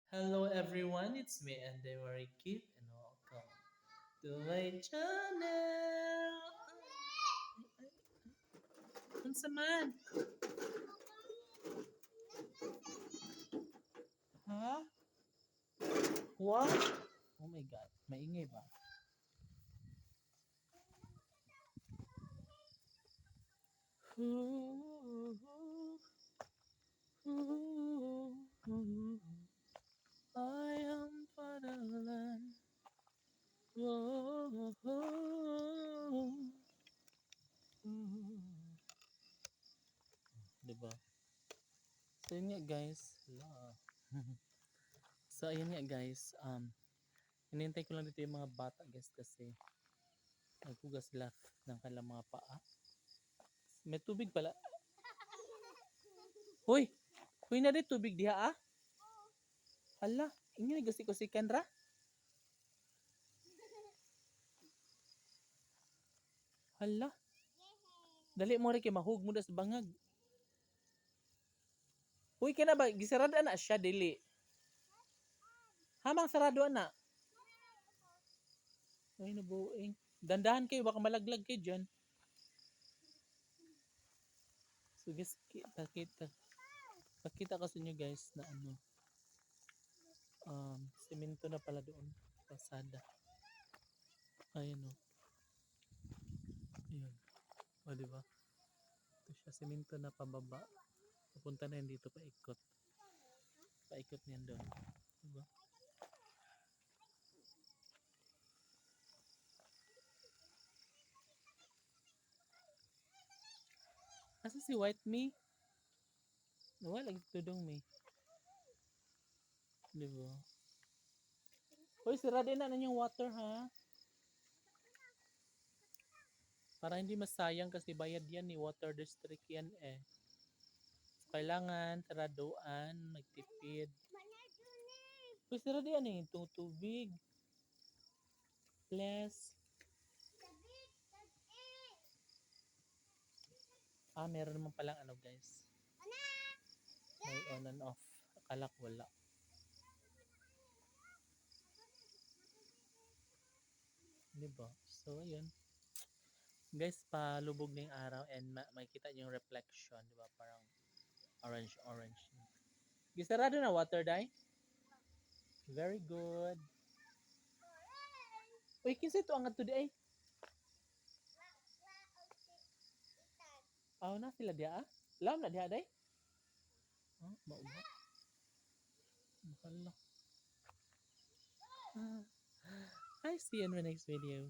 Hello everyone, it's me and Demary Kid and welcome to my channel. Unsa man? Ha? What? Oh my god, maingay ba? I am fatherland. Diba? So yun nga guys. Hala. So ayun nga guys. Hinintay ko lang dito yung mga bata guys kasi naghugas sila ng kanilang mga paa. May tubig pala. Hoy! Hoy na rin tubig diha ah. Hala, inyo nagasi ko si Kendra. Hala. Dali mo rin kay mahug mo da sa bangag. Uy, kaya na ba? Gisarado na siya, dili. Hamang sarado na. Ay, nabuing. Dandahan kayo, baka malaglag kayo dyan. So guys, pakita ko sa inyo guys na ano, simento na pala doon. Pasada. Ayun o. Ayun. O, diba? Ito siya, simento na pababa. Papunta na yun dito, paikot. Paikot niyan doon. Diba? Asa si White Me? Nawala lagi tudong me. Diba? Hoy, sira din na yung water ha. Para hindi masayang kasi bayad yan ni Water District yan eh. So, kailangan saraduan, magtipid. Hoy, sira din yan eh. Tubig. Bless. Meron naman palang ano guys. May on and off. Akala ko wala. Diba? So, ayun. Guys, palubog na yung araw and makikita nyo yung reflection. Diba? Parang orange-orange. Gisarado na water, Day? Very good. Uy, kinsa ito ang ato di ay? Na sila dia ah? Lam na dia, Day? Maubo. Bahala. I see you in the next video.